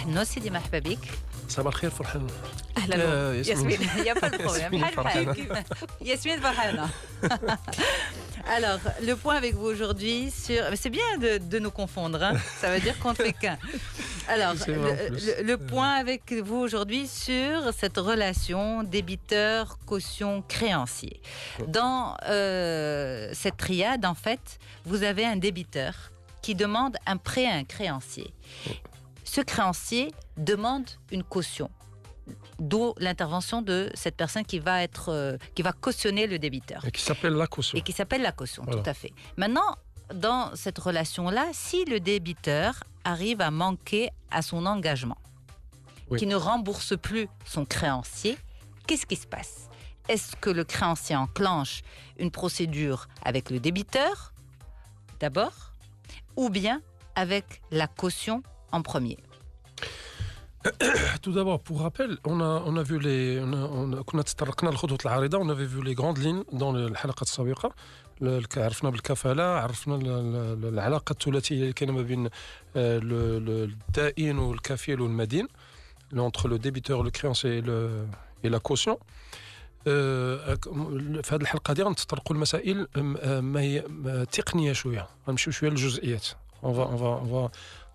فرحان سيدي مرحبا بك. صباح الخير فرحان. اهلا ياسمين. يا با بروبليم. Yasmine فرحانة. Alors, le point avec vous aujourd'hui sur... C'est bien de nous confondre, hein. Ça veut dire qu'on ne fait qu'un. Alors, le point avec vous aujourd'hui sur cette relation débiteur-caution-créancier. Dans cette triade, en fait, vous avez un débiteur qui demande un prêt à un créancier. Ce créancier demande une caution. D'où l'intervention de cette personne qui va cautionner le débiteur. Et qui s'appelle la caution. Et qui s'appelle la caution, voilà. Tout à fait. Maintenant, dans cette relation-là, si le débiteur arrive à manquer à son engagement, oui. qui ne rembourse plus son créancier, qu'est-ce qui se passe? Est-ce que le créancier enclenche une procédure avec le débiteur, d'abord, ou bien avec la caution en premier? Tout d'abord, pour rappel, on a vu كنا تطرقنا للخطوط العريضة. On avait vu les grandes lignes dans الحلقة السابقة. عرفنا بالكفالة، عرفنا العلاقة الثلاثية اللي كاينة ما بين الدائن والكفيل والمدين، entre le débiteur, le créancier et la caution. في هذه الحلقة هذه غنتطرقوا لمسائل ما هي تقنية شوية، غنمشيو شوية للجزئيات.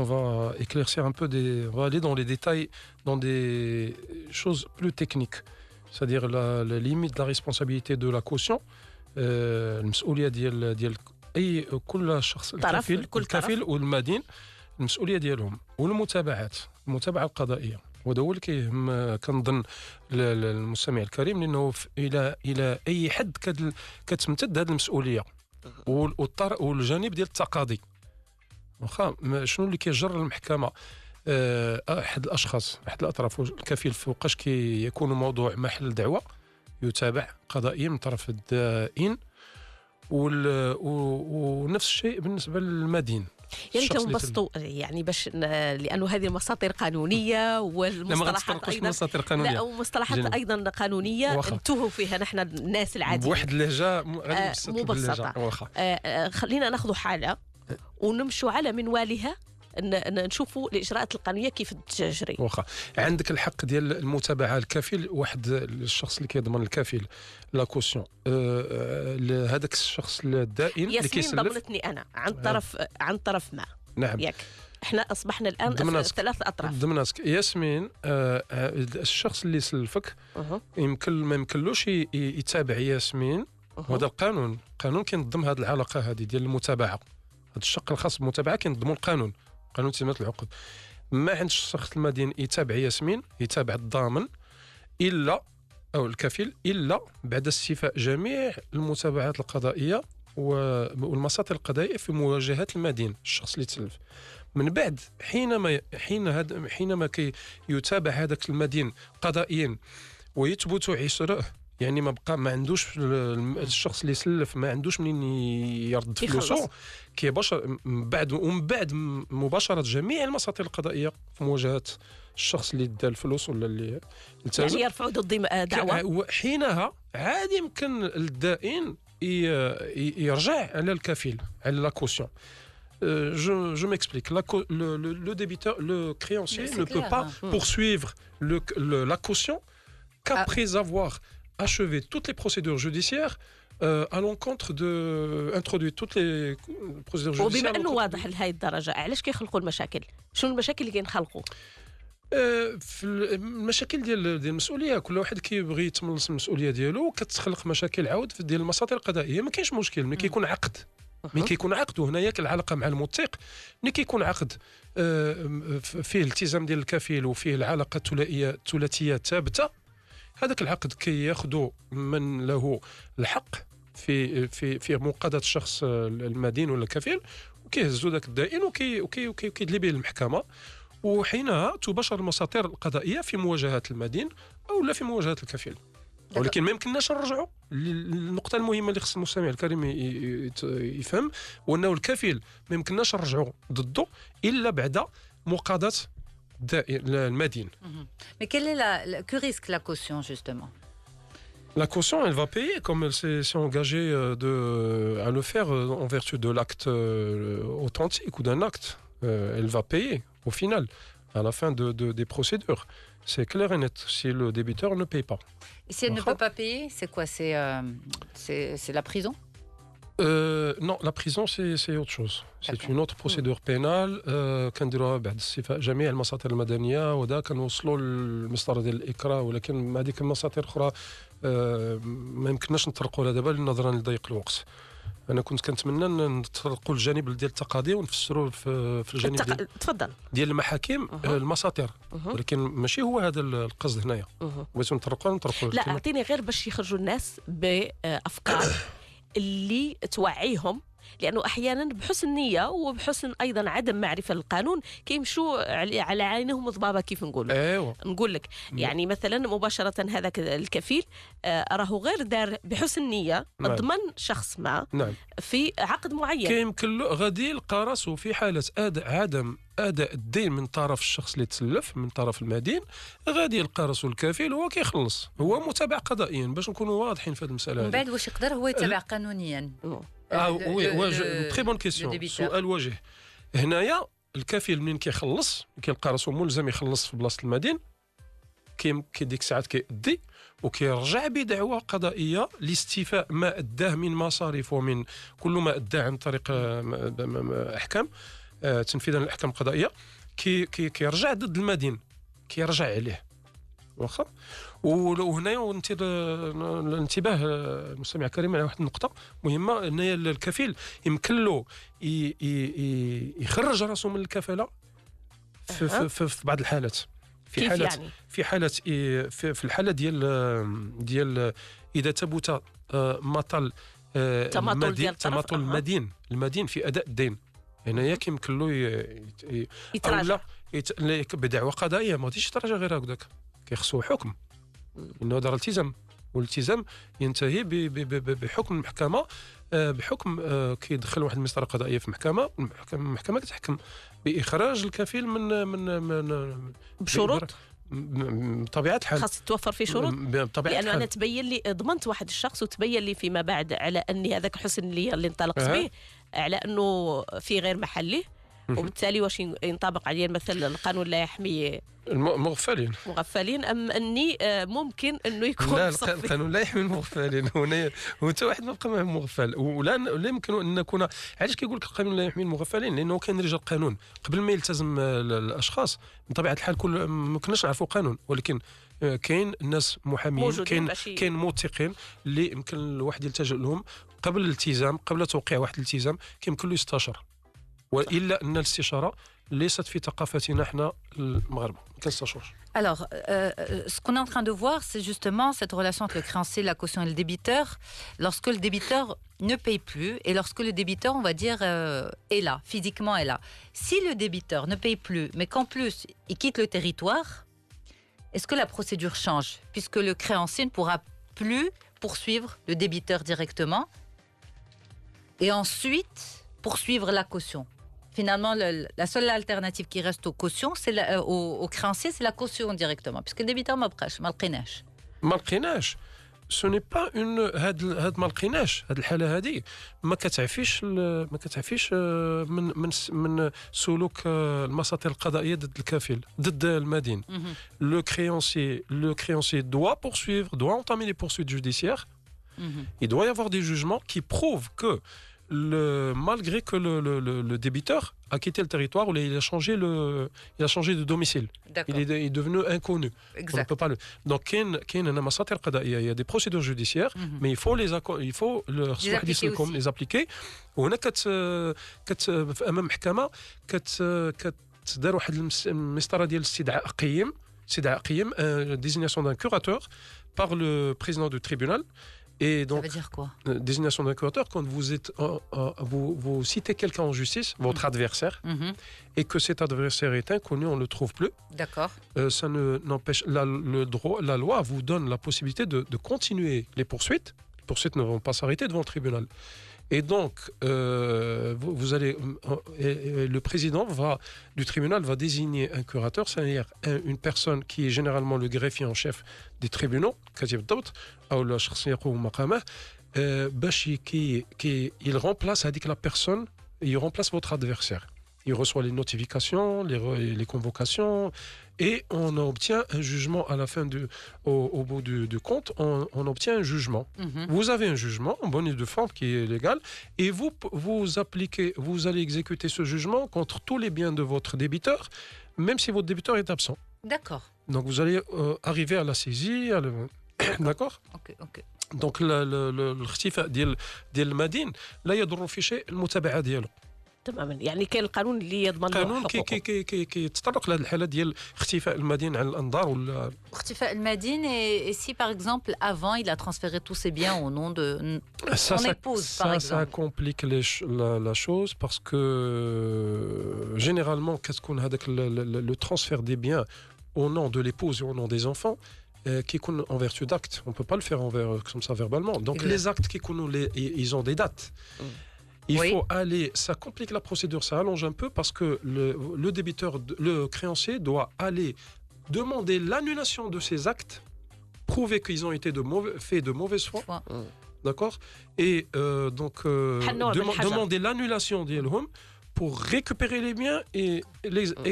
On va éclaircir un peu on va aller dans les détails, dans des choses plus techniques. C'est-à-dire la limite de la responsabilité de la caution. المسؤولية ديال أي كل شخص، الكفيل والمدين، المسؤولية ديالهم، والمتابعة القضائية. وهذا هو اللي كيهم كنظن المستمع الكريم، لأنه إلى أي حد كتمتد هذه المسؤولية والجانب ديال التقاضي. واخا شنو اللي كيجر المحكمه؟ احد الاشخاص، احد الاطراف، الكفيل فوقاش كيكون موضوع محل دعوه يتابع قضائيا من طرف الدائن، ونفس الشيء بالنسبه للمدين. يعني تنبسطوا يعني باش لانه هذه مساطر قانونيه والمصطلحات ايضا مساطر قانونيه، لا ومصطلحات ايضا قانونيه انتهوا فيها نحن الناس العاديين بواحد اللهجه مبسطه. خلينا ناخذ حاله ونمشوا على منوالها، نشوفوا الاجراءات القانونيه كيف تجري. واخا عندك الحق ديال المتابعه. الكفيل واحد الشخص اللي كيضمن الكفيل لا كوسيون، هذاك الشخص الدائن اللي كيسلف. ضمنتني انا عن طرف ما. نعم. ياك احنا اصبحنا الان ثلاث اطراف ضمناتك. ياسمين، الشخص اللي سلفك ما يمكنلوش يتابع ياسمين. وهذا القانون كينظم هذه العلاقه هذه ديال المتابعه. هذا الشق الخاص بالمتابعه كينظموا قانون تنظيمات العقود. ما عندش الشخص المدين يتابع ياسمين، يتابع الضامن الا او الكفيل الا بعد استيفاء جميع المتابعات القضائيه والمساطر القضائيه في مواجهه المدين، الشخص اللي تسلف. من بعد حينما يتابع هذاك المدين قضائيا ويثبت عسره، يعني ما عندوش الشخص اللي سلف ما عندوش منين يرد فلوسه، كيباشر من بعد مباشره جميع المساطر القضائيه في مواجهه الشخص اللي دا الفلوس ولا اللي يعني يرفعوا ضد دعوه. حينها عادي يمكن الدائن يرجع على الكفيل، على لا كوسيون. Je m'explique. Le débiteur, le créancier ne peut pas poursuivre la caution qu'après avoir achevé toutes les procédures judiciaires à l'encontre introduit toutes les procédures judiciaires. وبما انه واضح لهي الدرجه، علاش كيخلقوا المشاكل؟ شنو المشاكل اللي كينخلقوا؟ في المشاكل ديال المسؤوليه، كل واحد كيبغي يتملص من المسؤوليه ديالو، وكتخلق مشاكل عاود في ديال المساطر القضائيه. ما كاينش مشكل ملي كيكون عقد، وهنايا العلاقه مع الموثق. ملي كيكون عقد فيه التزام ديال الكفيل وفيه العلاقه الثلاثيه ثابته، هذاك العقد كياخذوا من له الحق في مقاضاة الشخص المدين ولا الكفيل، وكيهزوا ذاك الدائن وكيدلي به المحكمه، وحينها تباشر المساطر القضائيه في مواجهه المدين او لا في مواجهه الكفيل. ولكن ما يمكنناش نرجعوا للنقطه المهمه اللي خص المستمع الكريم يفهم، وانه الكفيل ما يمكنناش نرجعوا ضده الا بعد مقاضاة المدين. Mais que risque la caution justement? La caution, elle va payer comme elle s'est engagée à le faire en vertu de l'acte authentique ou d'un acte. Elle va payer au final. à la fin des procédures. C'est clair et net. Si le débiteur ne paye pas. Et si elle ne peut pas payer, c'est quoi? C'est la prison? Non, la prison, c'est autre chose. C'est une autre procédure pénale. كنديروها بعد الصفة جميع المساطير المدنية وذا كنوصلوا للمسطرة ديال الإكراه ولكن هذيك المساطير الأخرى ما يمكنناش نطرقوا لها دابا نظرا لضيق الوقت. أنا كنت كنتمنى نطرقوا الجانب ديال التقاضي ونفسروه في الجانب تفضل ديال المحاكم المساطير ولكن ماشي هو هذا القصد هنايا. بغيتو نطرقوا لا أعطيني غير باش يخرجوا الناس بأفكار اللي توعيهم لأنه أحيانا بحسن نية وبحسن أيضا عدم معرفة للقانون كيمشوا على عينهم ضبابة كيف نقول. أيوة. نقول لك يعني مثلا مباشرة هذاك الكفيل راه غير دار بحسن نية ضمن شخص ما في عقد معين كيمكن له غادي يلقى راسه في حالة عدم أداء الدين من طرف الشخص اللي تسلف من طرف المدين غادي يلقى راسه الكفيل هو كيخلص هو متابع قضائيا باش نكونوا واضحين في هذه المسألة. من بعد واش يقدر هو يتابع قانونيا؟ وي تري بون كيسيون. سؤال وجه هنايا الكفيل منين كيخلص كيلقى راسو ملزم يخلص في بلاصه المدين ديك الساعات كيأدي وكيرجع بدعوى قضائيه لاستيفاء ما اداه من مصاريف ومن كل ما اداه عن طريق احكام تنفيذا للاحكام القضائيه كيرجع ضد المدين كيرجع عليه واخا. وهنايا نثير الانتباه المستمع الكريم على واحد النقطه مهمه هنايا الكفيل يمكن له يخرج راسه من الكفاله في بعض الحالات في حالة يعني؟ في الحاله ديال اذا ثبت مطل تماطل المدين في اداء الدين هنايا كيمكن له يتراجع بدعوى قضائيه ما غاديش يتراجع غير هكذاك كيخصو حكم انه دار التزام والالتزام ينتهي بحكم المحكمه بحكم كيدخل واحد المسطره قضائيه في المحكمه المحكمه كتحكم باخراج الكفيل من بشروط بطبيعه الحال خاص يتوفر فيه شروط لانه انا تبين لي ضمنت واحد الشخص وتبين لي فيما بعد على اني هذاك حسن النيه اللي انطلقت به على انه في غير محله وبالتالي واش ينطبق عليه المثل القانون لا يحمي المغفلين ام اني ممكن انه يكون لا القانون لا يحمي المغفلين هنا وانت واحد ما بقى مغفل ولا يمكن ان نكون علاش كيقول لك القانون لا يحمي المغفلين لانه كان رجال قانون قبل ما يلتزم الاشخاص بطبيعه الحال ما كناش نعرفوا قانون ولكن كاين ناس محامين كاين موثقين اللي يمكن الواحد يلتجئ لهم قبل الالتزام قبل توقيع واحد الالتزام كيمكن له يستشار وإلا أن الاستشارة ليست في ثقافتنا احنا المغاربة ما كنستشورش. Alors, ce qu'on est en train de voir, c'est justement cette relation entre le créancier, la caution et le débiteur. Lorsque le débiteur ne paye plus et lorsque le débiteur, on va dire, est là, physiquement est là. Si le débiteur ne paye plus, mais qu'en plus, il quitte le territoire, est-ce que la procédure change? Puisque le créancier ne pourra plus poursuivre le débiteur directement et ensuite poursuivre la caution. Finalement, la seule alternative qui reste aux cautions, aux créanciers, c'est la caution directement. Puisque le débiteur ما لقيناش. Ce n'est pas une هاد ما لقيناش هاد الحالة هذه ما كتعفيش من سلوك المساطير القضائية ضد الكفيل ضد المدين. Le créancier doit entamer les poursuites judiciaires. Il doit y avoir des jugements qui prouvent que malgré que le débiteur a quitté le territoire ou il a changé de domicile. Il est devenu inconnu. Exact. On ne peut pas donc il y a des procédures judiciaires mais il faut les appliquer وهنا امام محكمه كتدار واحد المسطره ديال استدعاء قيم désignation d'un curateur par le président du tribunal. Et donc, ça veut dire quoi? Désignation d'un curateur, quand vous citez quelqu'un en justice, votre adversaire, et que cet adversaire est inconnu, on ne le trouve plus. D'accord. Ça n'empêche la loi vous donne la possibilité de continuer les poursuites. Les poursuites ne vont pas s'arrêter devant le tribunal. Et donc, le président du tribunal va désigner un curateur, c'est-à-dire une personne qui est généralement le greffier en chef des tribunaux, il remplace la personne, il remplace votre adversaire. il reçoit les notifications, les convocations, et on obtient un jugement à la fin au bout du compte, on obtient un jugement. Vous avez un jugement en bonne et due forme qui est légal, et vous allez exécuter ce jugement contre tous les biens de votre débiteur, même si votre débiteur est absent. D'accord. Donc vous allez arriver à la saisie, d'accord. Ok. Donc الاختفاء ديال المدين لا يضر في شيء المتابعه ديالو. تماما، يعني كاين القانون اللي يضمن له قانون كيتطرق لهذه الحاله ديال اختفاء المدين عن الانظار ولا اختفاء المدين. Et si par exemple avant il a transféré tous ses biens au nom de son épouse par exemple. Ça complique la chose parce que généralement qu'est-ce qu'on a avec le transfert des biens au nom de l'épouse et au nom des enfants qui sont en vertu d'actes. On ne peut pas le faire comme ça verbalement. Donc les actes qui ils ont des dates. Il faut aller, ça complique la procédure, ça allonge un peu parce que le débiteur, le créancier doit aller demander l'annulation de ces actes, prouver qu'ils ont été faits de mauvaise foi, d'accord, et donc demander l'annulation d'Yelhum pour récupérer les biens et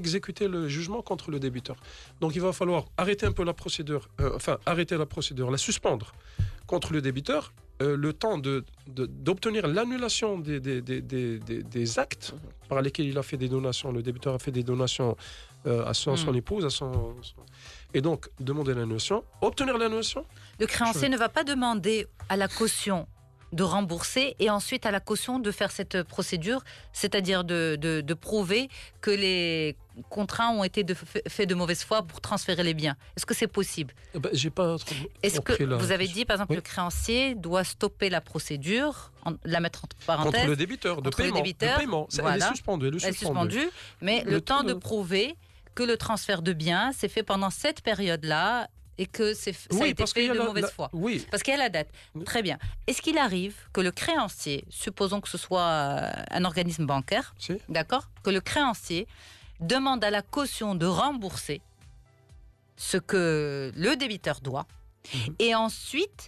exécuter le jugement contre le débiteur. Donc il va falloir arrêter un peu la procédure, la suspendre contre le débiteur, le temps d'obtenir l'annulation des actes par lesquels il a fait des donations. Le débiteur a fait des donations à son épouse, et donc demander l'annulation, obtenir l'annulation. Le créancier ne va pas demander à la caution de rembourser et ensuite à la caution de faire cette procédure, c'est-à-dire de prouver que les contrats ont été faits de mauvaise foi pour transférer les biens. Est-ce que c'est possible? J'ai pas Est-ce que vous avez dit, par exemple, le créancier doit stopper la procédure, la mettre entre parenthèses contre le débiteur de paiement. Voilà. Elle est suspendue. Mais le temps de prouver que le transfert de biens s'est fait pendant cette période-là et que ça a été fait de mauvaise foi. Oui. Parce qu'il y a la date. Très bien. Est-ce qu'il arrive que le créancier, supposons que ce soit un organisme bancaire, d'accord, que le créancier demande à la caution de rembourser ce que le débiteur doit, et ensuite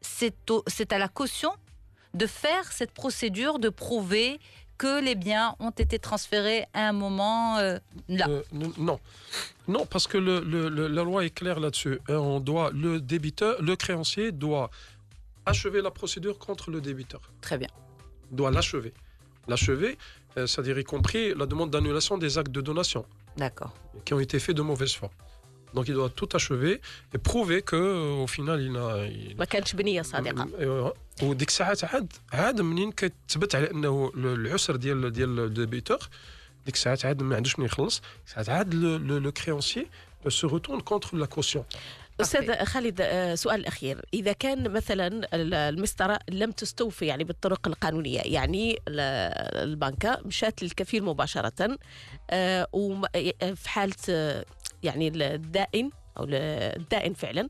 c'est à la caution de faire cette procédure de prouver que les biens ont été transférés à un moment là. Non, parce que la loi est claire là-dessus. Le créancier doit achever la procédure contre le débiteur. Très bien. Doit l'achever. C'est-à-dire y compris la demande d'annulation des actes de donation. D'accord. Qui ont été faits de mauvaise foi. Donc il doit tout achever et prouver qu'au final ما كانتش بنية صادقة. وديك الساعات عاد منين كتثبت على انه العسر ديال الديبيتور، ديك الساعات عاد ما عندوش منين يخلص، ساعات عاد لو كريونسي se retourne contre la caution. أستاذ خالد، سؤال الأخير، إذا كان مثلا المسطرة لم تستوفي يعني بالطرق القانونية، يعني البنكة مشات للكفيل مباشرة وفي حالة يعني الدائن أو الدائن فعلا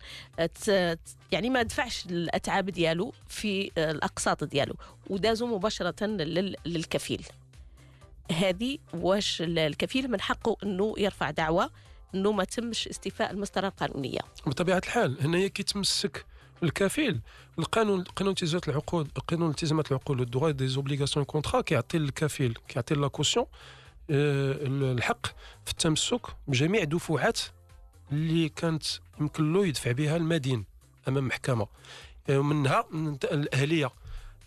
يعني ما دفعش الأتعاب ديالو في الأقساط ديالو ودازوا مباشرة للكفيل، هذه واش الكفيل من حقه أنه يرفع دعوة انه ما تمش استيفاء المسطره القانونيه؟ بطبيعه الحال هنا كيتمسك الكفيل قانون التزامات العقود، الدروغ دي زوبليغاسيون كونطرا كيعطي للكفيل، كيعطي لا كوسيون الحق في التمسك بجميع دفوعات اللي كانت يمكن له يدفع بها المدين امام محكمه، منها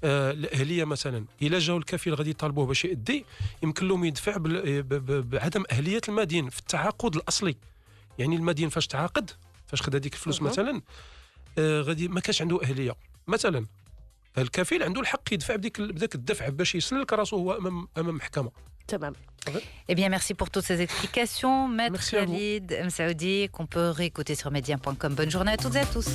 الاهليه مثلا. الا جاو الكفيل غادي يطالبوه باش يأدي، يمكن لهم يدفع بعدم اهليه المدين في التعاقد الاصلي. يعني المدين فاش تعاقد، فاش خد هذيك الفلوس مثلا، غادي ما كانش عنده اهليه مثلا، الكفيل عنده الحق يدفع بداك الدفع باش يسلك راسه هو امام محكمه. تمام. Eh bien, merci pour toutes ces explications, Maître Khalid Msaoudi, qu'on peut réécouter sur medium.com. Bonne journée à toutes et à tous.